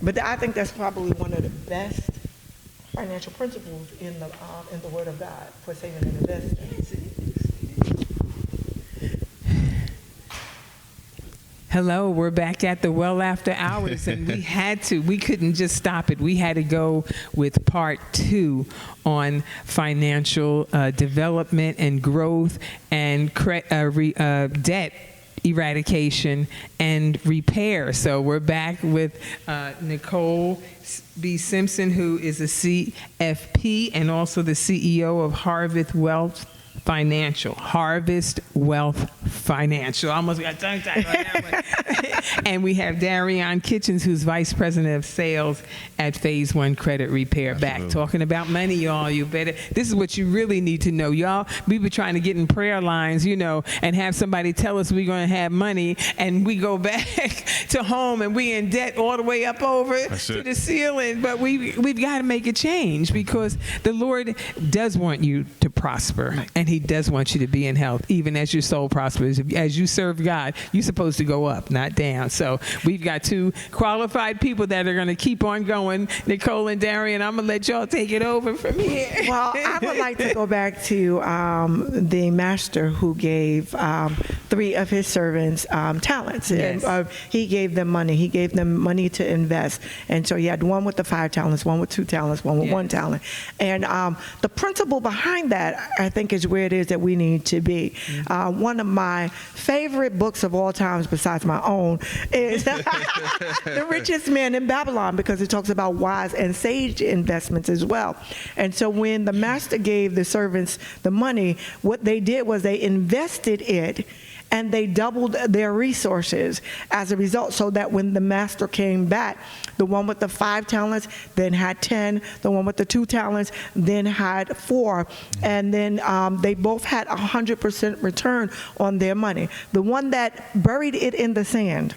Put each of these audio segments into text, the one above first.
But I think that's probably one of the best financial principles in the Word of God for saving and investing. Hello, we're back at the Well After Hours, and we couldn't just stop it. We had to go with part 2 on financial development and growth and debt eradication and repair. So we're back with Nicole B. Simpson, who is a CFP and also the CEO of Harvest Wealth Financial. Harvest Wealth Financial. I almost got tongue-tied on that one. And we have Darion Kitchens, who's Vice President of Sales at Phase 1 Credit Repair. Absolutely. Back talking about money, y'all. You better. This is what you really need to know, y'all. We were trying to get in prayer lines, and have somebody tell us we're going to have money, and we go back to home and we in debt all the way up over to the ceiling. But we've got to make a change, because the Lord does want you to prosper, and He does want you to be in health, even as your soul prospers. As you serve God, you're supposed to go up, not down. So we've got 2 qualified people that are going to keep on going, Nicole and Darion. I'm going to let y'all take it over from here. Well, I would like to go back to the master who gave 3 of his servants talents. Yes. And, he gave them money. He gave them money to invest. And so he had one with the 5 talents, one with 2 talents, one with 1 talent. And the principle behind that, I think, is where it is that we need to be. One of my favorite books of all times, besides my own, is The Richest Man in Babylon, because it talks about wise and sage investments as well. And so when the master gave the servants the money, what they did was they invested it, and they doubled their resources as a result, so that when the master came back, the one with the 5 talents then had 10, the one with the 2 talents then had 4, and then they both had 100% return on their money. The one that buried it in the sand,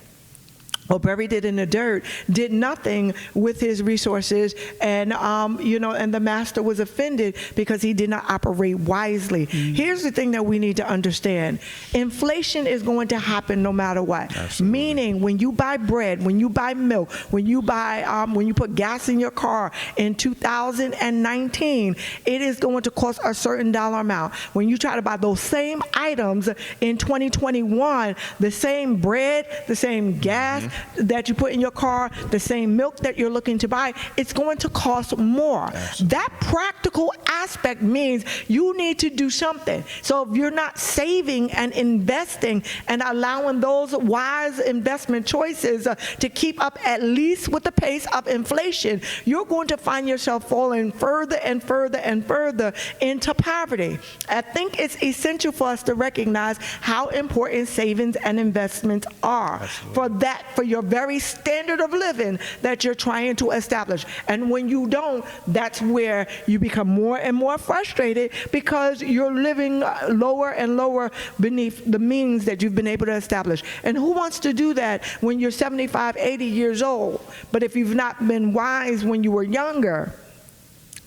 or buried it in the dirt, did nothing with his resources, and and the master was offended because he did not operate wisely. Here's the thing that we need to understand: inflation is going to happen no matter what. Absolutely. Meaning, when you buy bread, when you buy milk, when you put gas in your car in 2019, it is going to cost a certain dollar amount. When you try to buy those same items in 2021, the same bread, the same gas that you put in your car, the same milk that you're looking to buy, it's going to cost more. Absolutely. That practical aspect means you need to do something. So if you're not saving and investing and allowing those wise investment choices to keep up at least with the pace of inflation, you're going to find yourself falling further and further and further into poverty. I think it's essential for us to recognize how important savings and investments are. Absolutely. For your very standard of living that you're trying to establish. And when you don't, that's where you become more and more frustrated, because you're living lower and lower beneath the means that you've been able to establish. And who wants to do that when you're 75, 80 years old? But if you've not been wise when you were younger,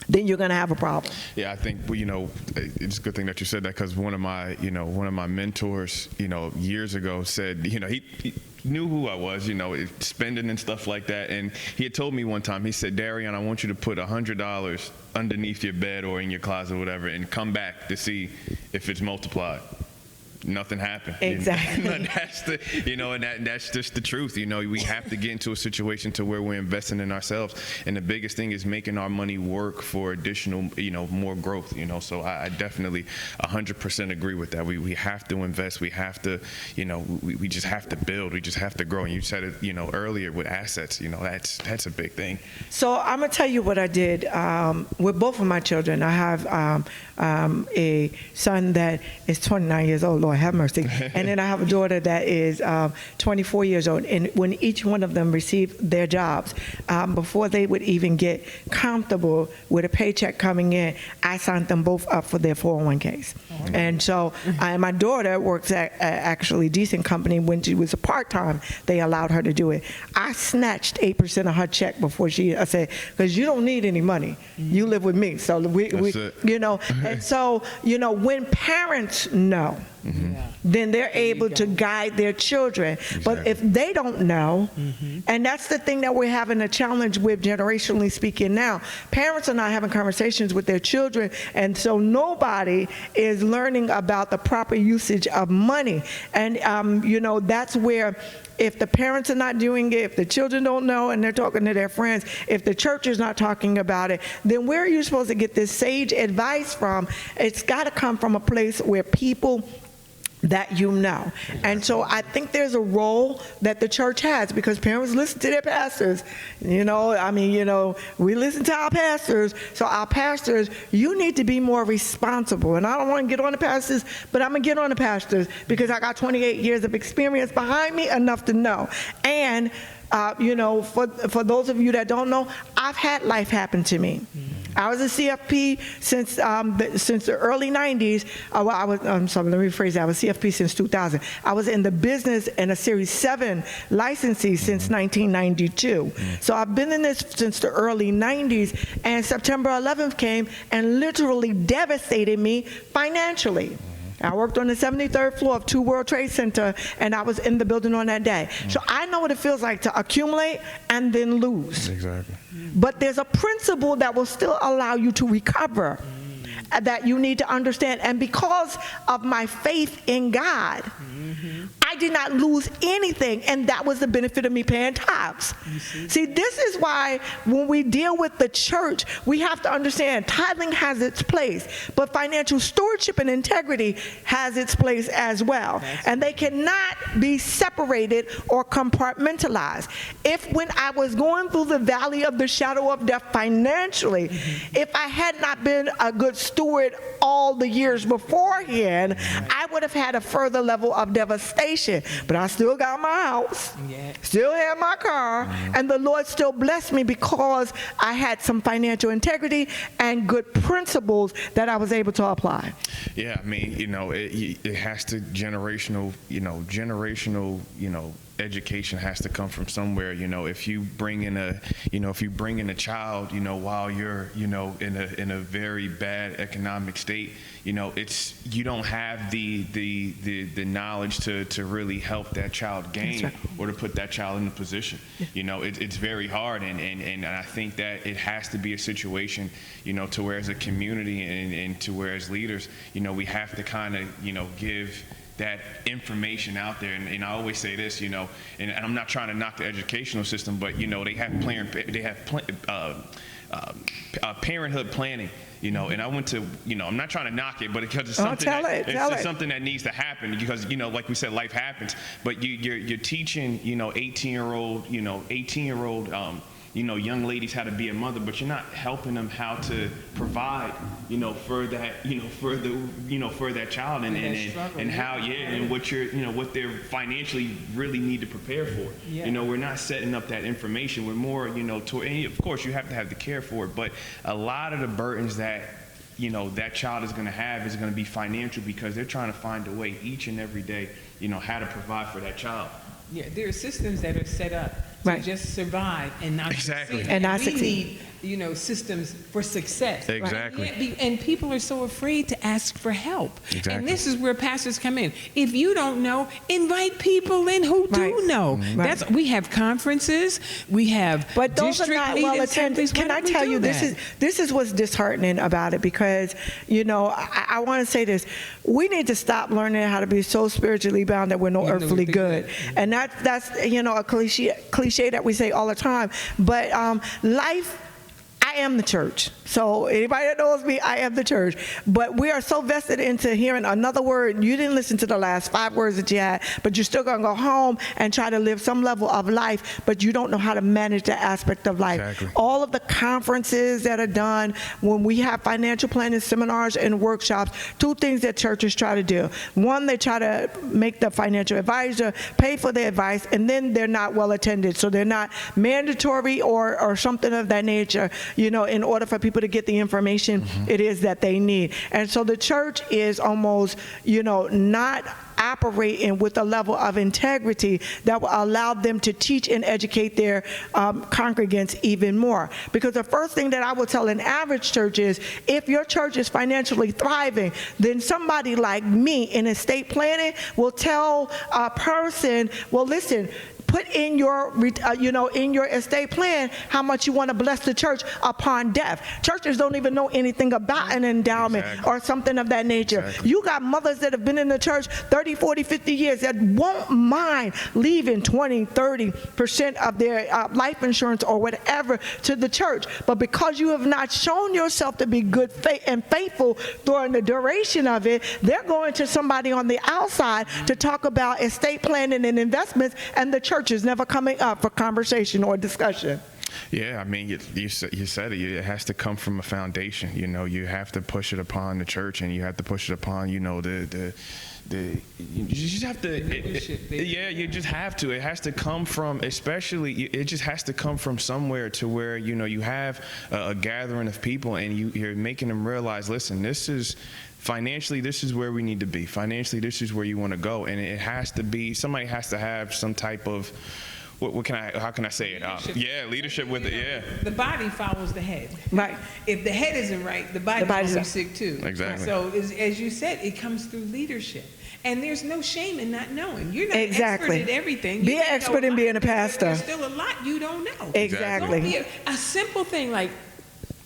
then you're going to have a problem. Yeah, I think it's a good thing that you said that, because one of my mentors, years ago said, he knew who I was, spending and stuff like that, and he had told me one time, he said, Darion, I want you to put $100 underneath your bed or in your closet or whatever, and come back to see if it's multiplied. Nothing happened. Exactly. And that's just the truth. We have to get into a situation to where we're investing in ourselves, and the biggest thing is making our money work for additional, more growth. So I definitely 100% agree with that. We have to invest. We have to, we just have to build. We just have to grow. And you said it, earlier with assets. That's a big thing. So I'm gonna tell you what I did with both of my children. I have a son that is 29 years old. Lord have mercy. And then I have a daughter that is 24 years old. And when each one of them received their jobs, before they would even get comfortable with a paycheck coming in, I signed them both up for their 401ks. Mm-hmm. And so my daughter works at actually decent company. When she was a part-time, they allowed her to do it. I snatched 8% of her check before I said, because you don't need any money. Mm-hmm. You live with me. So we and so, when parents know, mm-hmm. then they're able to guide their children. But if they don't know, and that's the thing that we're having a challenge with generationally speaking now, parents are not having conversations with their children, and so nobody is learning about the proper usage of money. And that's where, if the parents are not doing it, if the children don't know and they're talking to their friends, if the church is not talking about it, then where are you supposed to get this sage advice from? It's got to come from a place where people that you know. And so I think there's a role that the church has, because parents listen to their pastors. We listen to our pastors. So our pastors, you need to be more responsible. And I don't want to get on the pastors, but I'm going to get on the pastors because I got 28 years of experience behind me, enough to know. And for those of you that don't know, I've had life happen to me. I was a CFP since the early 90s. Let me rephrase that. I was CFP since 2000. I was in the business and a Series 7 licensee since 1992. So I've been in this since the early 90s, and September 11th came and literally devastated me financially. I worked on the 73rd floor of 2 World Trade Center, and I was in the building on that day. So I know what it feels like to accumulate and then lose. Exactly. But there's a principle that will still allow you to recover that you need to understand. And because of my faith in God, I did not lose anything, and that was the benefit of me paying tithes. See, this is why when we deal with the church, we have to understand tithing has its place, but financial stewardship and integrity has its place as well. And they cannot be separated or compartmentalized. If when I was going through the valley of the shadow of death financially, if I had not been a good steward all the years beforehand, I would have had a further level of devastation. But I still got my house, still had my car, and the Lord still blessed me because I had some financial integrity and good principles that I was able to apply. Yeah, I mean, it has to generational education has to come from somewhere. If you bring in a child, while you're, in a very bad economic state, you don't have the knowledge to really help that child gain or to put that child in a position. It's very hard, and I think that it has to be a situation, to where as a community and to where as leaders, we have to kind of, give that information out there. And I always say this, and I'm not trying to knock the educational system, but they have parenthood planning. And I went to, I'm not trying to knock it, but because it's something it's something that needs to happen, because, like we said, life happens. But you're teaching, 18-year-old, young ladies how to be a mother, but you're not helping them how to provide, for that, for that child, and how, and what they're financially really need to prepare for. We're not setting up that information. We're more, and of course you have to have the care for it, but a lot of the burdens that that child is going to have is going to be financial, because they're trying to find a way each and every day, how to provide for that child. Yeah, there are systems that are set up to just survive and not succeed. And not we succeed. need, systems for success. Exactly. Right? And people are so afraid to ask for help. Exactly. And this is where pastors come in. If you don't know, invite people in who do know. Right. We have conferences, we have but those are district not meetings, well attended. Can I tell you, this is what's disheartening about it, because I want to say this: we need to stop learning how to be so spiritually bound that we're no earthly good. And that's a cliche that we say all the time. But life, I am the church. So anybody that knows me, I am the church. But we are so vested into hearing another word. You didn't listen to the last 5 words that you had, but you're still going to go home and try to live some level of life, but you don't know how to manage that aspect of life. Exactly. All of the conferences that are done, when we have financial planning seminars and workshops, 2 things that churches try to do. One, they try to make the financial advisor pay for the advice, and then they're not well attended. So they're not mandatory or something of that nature, in order for people to get the information it is that they need. And so the church is almost, not operating with a level of integrity that will allow them to teach and educate their congregants even more. Because the first thing that I will tell an average church is, if your church is financially thriving, then somebody like me in estate planning will tell a person, well, listen, put in your, in your estate plan how much you want to bless the church upon death. Churches don't even know anything about an endowment or something of that nature. You got mothers that have been in the church 30, 40, 50 years that won't mind leaving 20, 30% of their life insurance or whatever to the church. But because you have not shown yourself to be good and faithful during the duration of it, they're going to somebody on the outside to talk about estate planning and investments, and the church is never coming up for conversation or discussion. Yeah, I mean, you said it. It has to come from a foundation. You have to push it upon the church, and you have to push it upon, you just have to. You just have to. It has to come from, it just has to come from somewhere to where you have a gathering of people, and you're making them realize, listen, financially, this is where we need to be. Financially, this is where you want to go, and it has to be. Somebody has to have some type of, how can I say it? Leadership with it. Yeah. The body follows the head. Right. If the head isn't right, the body's going to be sick too. Exactly. So as you said, it comes through leadership. And there's no shame in not knowing. You're not expert at everything. Be an expert in being a pastor. There's still a lot you don't know. Exactly. Don't be a simple thing like,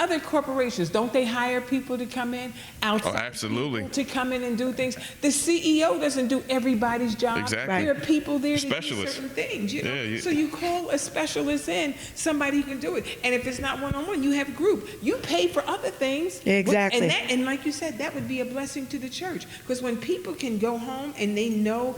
other corporations, don't they hire people to come in outside? Oh, absolutely. To come in and do things. The CEO doesn't do everybody's job. Exactly. There are people there to do Specialists. certain things. Yeah, So you call a specialist in, somebody who can do it. And if it's not one-on-one, you have group. You pay for other things. Exactly. And like you said, that would be a blessing to the church. Because when people can go home and they know,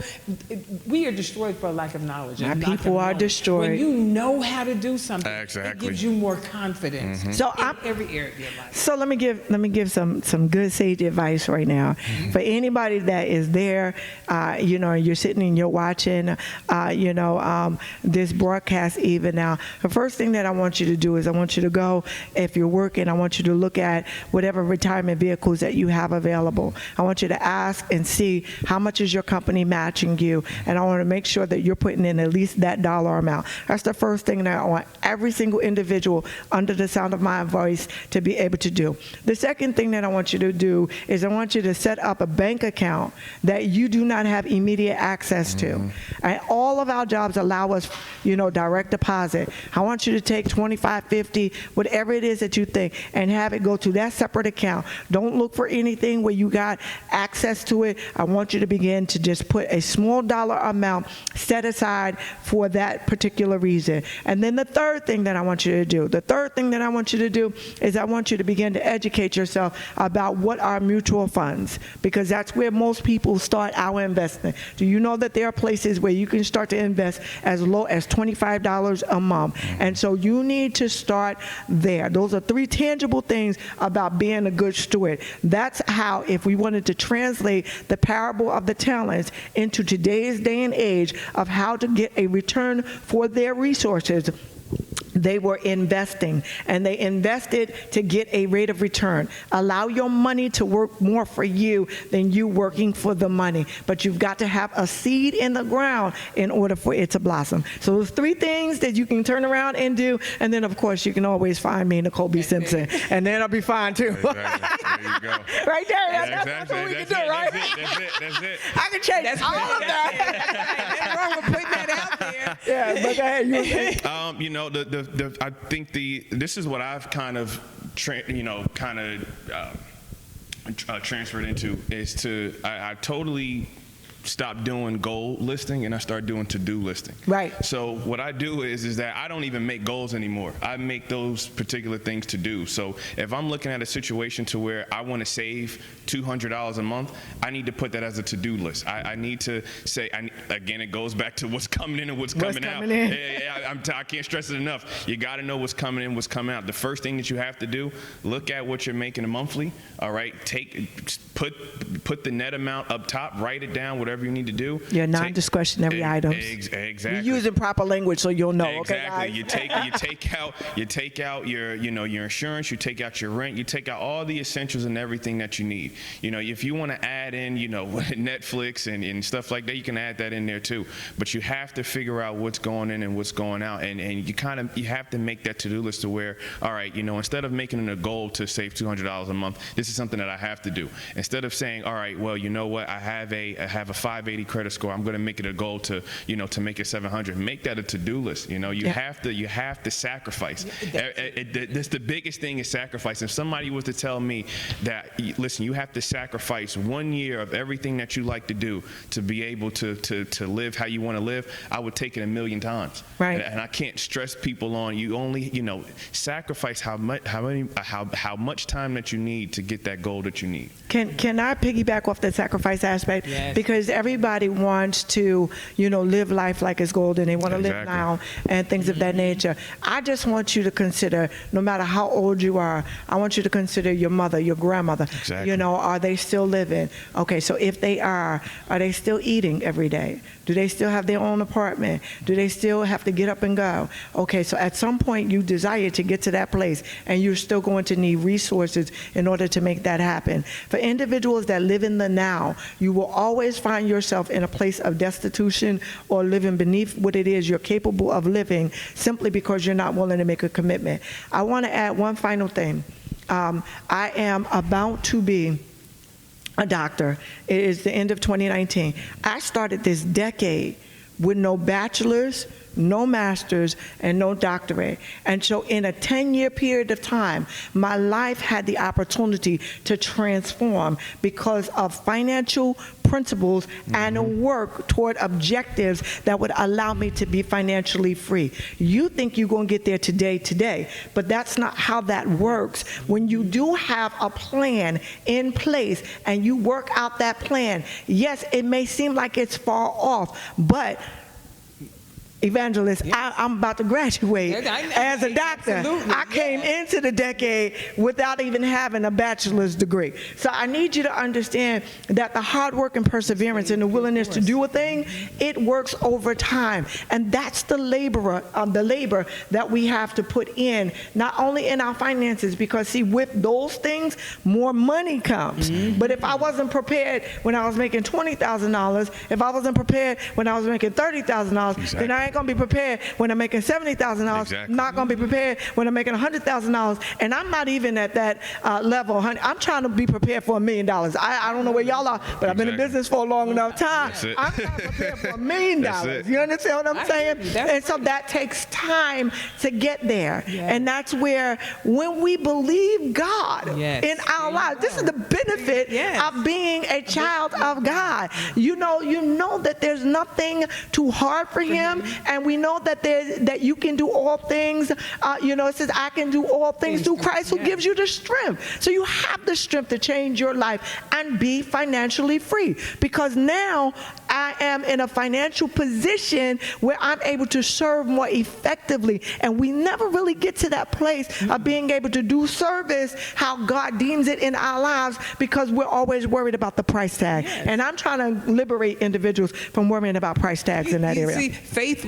we are destroyed for a lack of knowledge. Our people are destroyed. When you know how to do something, Exactly. it gives you more confidence. Mm-hmm. So every area of your life. So let me give some good sage advice right now. For anybody that is there, you're sitting and you're watching, this broadcast even now. The first thing that I want you to do is I want you to go, if you're working, I want you to look at whatever retirement vehicles that you have available. I want you to ask and see how much is your company matching you, and I want to make sure that you're putting in at least that dollar amount. That's the first thing that I want every single individual under the sound of my voice to be able to do. The second thing that I want you to do is I want you to set up a bank account that you do not have immediate access to. And all of our jobs allow us, direct deposit. I want you to take 25, 50, whatever it is that you think, and have it go to that separate account. Don't look for anything where you got access to it. I want you to begin to just put a small dollar amount set aside for that particular reason. And then the third thing that I want you to do is I want you to begin to educate yourself about what are mutual funds, because that's where most people start our investment. Do you know that there are places where you can start to invest as low as $25 a month? And so you need to start there. Those are three tangible things about being a good steward. That's how, if we wanted to translate the parable of the talents into today's day and age of how to get a return for their resources, they were investing, and they invested to get a rate of return. Allow your money to work more for you than you working for the money. But you've got to have a seed in the ground in order for it to blossom. So there's three things that you can turn around and do. And then, of course, you can always find me, Nicole B. Simpson, and then I'll be fine, too. Exactly. There you go. Right there. Yeah, That's what we can exactly. do, right? That's it. I can change all of that. Nothing wrong with putting that out there. Yeah, but go ahead. You were saying? I think this is what I've kind of transferred into is I totally stopped doing goal listing and I started doing to-do listing. Right. So what I do is that I don't even make goals anymore. I make those particular things to do. So if I'm looking at a situation to where I want to save $200 a month, I need to put that as a to-do list. I need to say, again, it goes back to what's coming in and what's coming out. I can't stress it enough. You got to know what's coming in, what's coming out. The first thing that you have to do, look at what you're making a monthly. All right, put the net amount up top, write it down, whatever whatever you need to do. Your non-discretionary items. Exactly. You're using proper language so you'll know. Exactly. Okay, guys? You take out your your insurance, you take out your rent, you take out all the essentials and everything that you need. If you want to add in, Netflix and stuff like that, you can add that in there too. But you have to figure out what's going in and what's going out, and you have to make that to-do list to where, all right, instead of making it a goal to save $200 a month, this is something that I have to do. Instead of saying, all right, well, you know what, I have a 580 credit score, I'm going to make it a goal to make it 700. Make that a to-do list. You have to sacrifice. That's the biggest thing is sacrifice. If somebody was to tell me that, listen, you have to sacrifice 1 year of everything that you like to do to be able to live how you want to live, I would take it 1,000,000 times. Right. And I can't stress people on, you only, sacrifice how much time that you need to get that goal that you need. Can I piggyback off the sacrifice aspect? Yes. Because everybody wants to, live life like it's golden. They want to live Exactly. now and things of that nature. I just want you to consider, no matter how old you are, I want you to consider your mother, your grandmother. Exactly. Are they still living? Okay, so if they are they still eating every day? Do they still have their own apartment? Do they still have to get up and go? Okay, so at some point you desire to get to that place, and you're still going to need resources in order to make that happen. For individuals that live in the now, you will always find yourself in a place of destitution or living beneath what it is you're capable of living, simply because you're not willing to make a commitment. I want to add one final thing. I am about to be a doctor. It is the end of 2019. I started this decade with no bachelor's, no master's, and no doctorate. And so in a 10-year period of time, my life had the opportunity to transform because of financial principles and work toward objectives that would allow me to be financially free. You think you're going to get there today, but that's not how that works. When you do have a plan in place and you work out that plan, yes, it may seem like it's far off, but Evangelist, I'm about to graduate as a doctor. Absolutely. I came into the decade without even having a bachelor's degree. So I need you to understand that the hard work and perseverance and the willingness to do a thing, it works over time. And that's the labor that we have to put in, not only in our finances, because see, with those things, more money comes. But if I wasn't prepared when I was making $20,000, if I wasn't prepared when I was making $30,000, then I ain't gonna be prepared when I'm making $70,000. Exactly. Not gonna be prepared when I'm making $100,000. And I'm not even at that level, honey. I'm trying to be prepared for $1 million. I don't know where y'all are, but I've been in business for a long enough time. I'm trying to prepare for $1 million. You understand what I'm saying? And so that takes time to get there. Yes. And that's where, when we believe God in our lives, this is the benefit of being a child of God. You know that there's nothing too hard for Him, and we know that you can do all things. It says, I can do all things through Christ who gives you the strength. So you have the strength to change your life and be financially free, because now I am in a financial position where I'm able to serve more effectively. And we never really get to that place of being able to do service how God deems it in our lives, because we're always worried about the price tag. And I'm trying to liberate individuals from worrying about price tags in that area. See, faith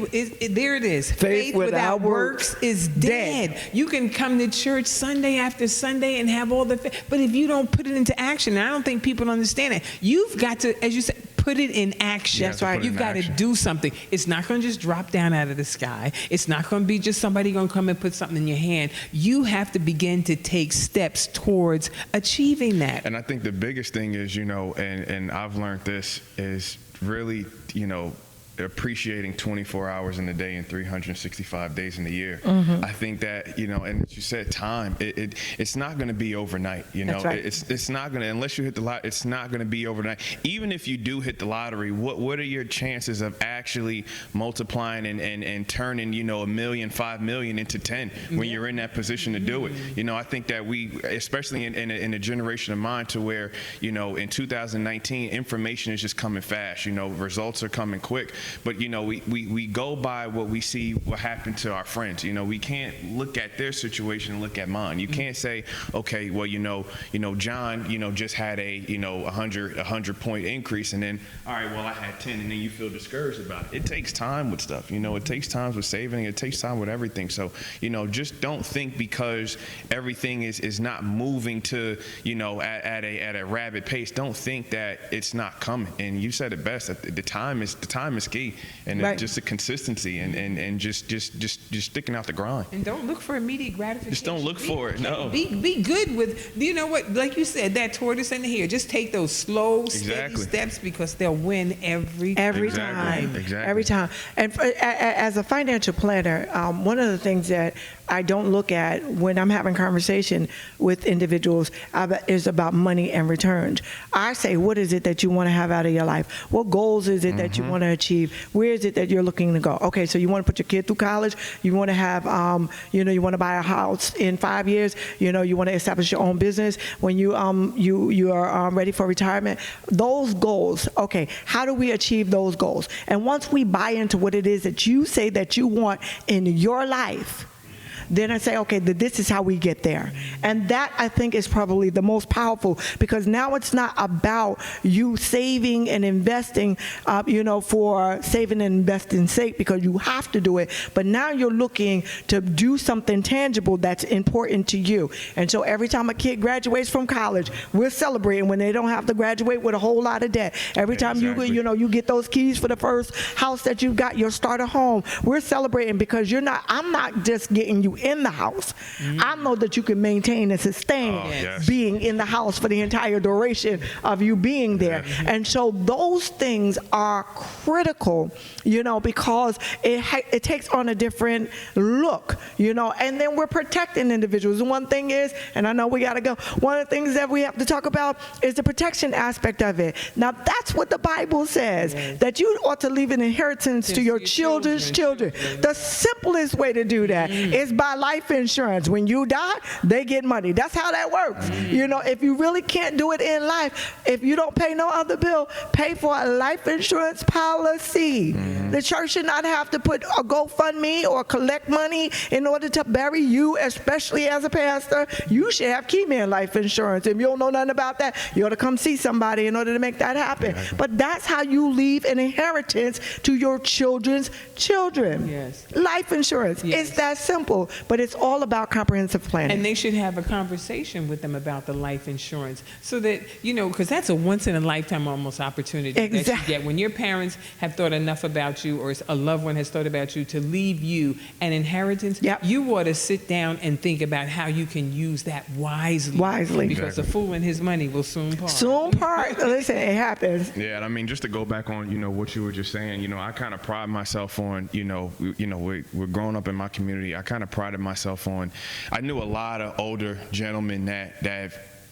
there it is. Faith without works is dead. You can come to church Sunday after Sunday and have all the faith, but if you don't put it into action, and I don't think people understand it, you've got to, as you said, put it in action. That's right. You've got to do something. It's not going to just drop down out of the sky. It's not going to be just somebody going to come and put something in your hand. You have to begin to take steps towards achieving that. And I think the biggest thing is, and I've learned this, is really, appreciating 24 hours in a day and 365 days in a year. I think that, and as you said, time, it's not going to be overnight. That's right. It's not going to, unless you hit the lottery, it's not going to be overnight. Even if you do hit the lottery, what are your chances of actually multiplying and turning, $1 million, $5 million into 10 when you're in that position to do it? I think that we, especially in a generation of mine, to where, in 2019, information is just coming fast. Results are coming quick. But we go by what we see what happened to our friends. We can't look at their situation and look at mine. You can't say, okay, well, John, just had a 100 point increase, and then, all right, well, I had 10, and then you feel discouraged about it. It takes time with stuff. It takes time with saving. It takes time with everything. So, just don't think because everything is not moving to, at a rapid pace. Don't think that it's not coming. And you said it best. That the time is key, and Right. it's just the consistency and just sticking out the grind. And don't look for immediate gratification. Just don't look for it. No. Be good with, like you said, that tortoise in the hare. Just take those slow, steady Exactly. steps, because they'll win every Every Exactly. time. Exactly. Every time. And as a financial planner, one of the things that I don't look at when I'm having conversation with individuals is about money and returns. I say, what is it that you want to have out of your life? What goals is it that you want to achieve? Where is it that you're looking to go? Okay, so you want to put your kid through college. You want to have, you want to buy a house in 5 years. You want to establish your own business when you are ready for retirement. Those goals. Okay, how do we achieve those goals? And once we buy into what it is that you say that you want in your life, then I say, okay, this is how we get there. And that, I think, is probably the most powerful, because now it's not about you saving and investing, for saving and investing sake, because you have to do it. But now you're looking to do something tangible that's important to you. And so every time a kid graduates from college, we're celebrating when they don't have to graduate with a whole lot of debt. Every time Exactly. you get those keys for the first house that you got, your starter home, we're celebrating, because I'm not just getting you in the house. I know that you can maintain and sustain Yes. being in the house for the entire duration of you being there. And so those things are critical, because it takes on a different look, and then we're protecting individuals. And one thing is, and I know we got to go, one of the things that we have to talk about is the protection aspect of it. Now, that's what the Bible says, that you ought to leave an inheritance to your children's children. The simplest way to do that is by life insurance. When you die, they get money. That's how that works. If you really can't do it in life, if you don't pay no other bill, pay for a life insurance policy. The church should not have to put a GoFundMe or collect money in order to bury you, especially as a pastor. You should have key man life insurance. If you don't know nothing about that, you ought to come see somebody in order to make that happen. But that's how you leave an inheritance to your children's children. Yes. Life insurance. Yes. It's that simple, but it's all about comprehensive planning. And they should have a conversation with them about the life insurance, so that, because that's a once-in-a-lifetime almost opportunity that you Exactly. get when your parents have thought enough about you, or a loved one has thought about you, to leave you an inheritance. Yep. You ought to sit down and think about how you can use that wisely. Because the fool and his money will soon part. Soon part. Listen, it happens. Yeah, and I mean, just to go back on, what you were just saying, I kind of pride myself on, we're growing up in my community. I kind of prided myself on, I knew a lot of older gentlemen that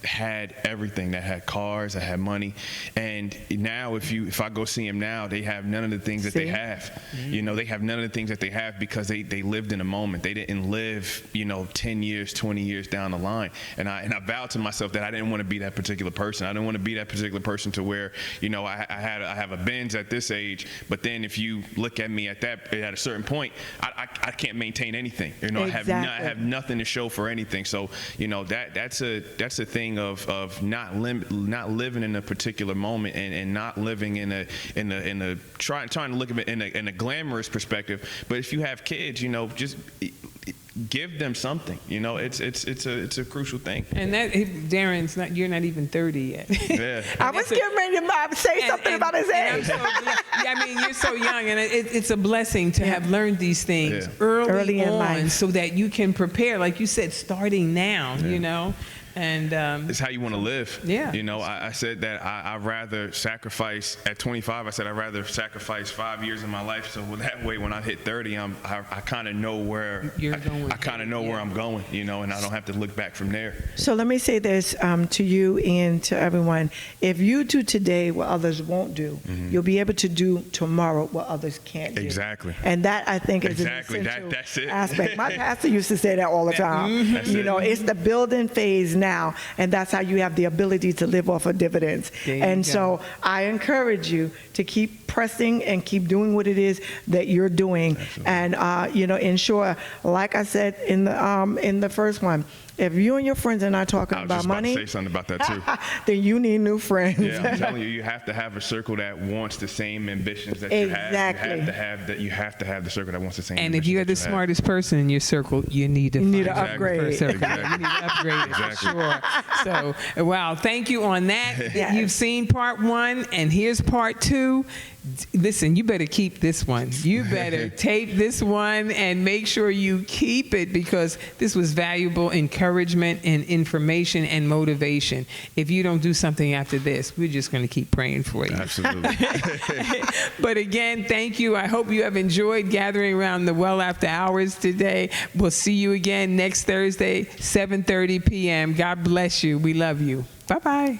had everything, that had cars, that had money, and now if I go see them now, they have none of the things that they have. They have none of the things that they have because they lived in a moment. They didn't live 10 years, 20 years down the line. And I vowed to myself that I didn't want to be that particular person. I didn't want to be that particular person to where I have a Benz at this age, but then if you look at me at a certain point, I can't maintain anything. I have nothing to show for anything. So that's a thing of not living in a particular moment, and not living in a trying to look at it in a glamorous perspective. But if you have kids, just give them something. It's a crucial thing. And that, Darren's not. You're not even 30 yet. Yeah. I was getting ready to say something about his age. You're so young, and it's a blessing to have learned these things early in on, life, so that you can prepare, like you said, starting now. And it's how you want to live. Yeah. I said that I'd rather sacrifice at 25. I said I'd rather sacrifice 5 years of my life, so that way when I hit 30, I kind of know where you're going. I kind of know where I'm going, and I don't have to look back from there. So let me say this to you and to everyone. If you do today what others won't do, you'll be able to do tomorrow what others can't do. Exactly. And that, I think, is exactly. an essential That's it. aspect. My pastor used to say that all the time. That's it. It's the building phase, now, and that's how you have the ability to live off of dividends. There you And go. so I encourage you to keep pressing and keep doing what it is that you're doing. Absolutely. And ensure, like I said in the first one, if you and your friends are not talking I was about just about money, to say something about that too. then you need new friends. Yeah, I'm telling you, you have to have a circle that wants the same ambitions that you have. Exactly. You have to have the circle that wants the same. And if ambitions you're that the you have. smartest person in your circle, you need to need find to your upgrade. first circle. Exactly. You need to upgrade it for Exactly. sure. So, wow, thank you on that. Yes. You've seen part 1, and here's part 2. Listen, you better keep this one. You better tape this one and make sure you keep it, because this was valuable encouragement and information and motivation. If you don't do something after this, we're just going to keep praying for you. Absolutely. But again, thank you. I hope you have enjoyed gathering around the Well After Hours today. We'll see you again next Thursday, 7:30 p.m. God bless you. We love you. Bye-bye.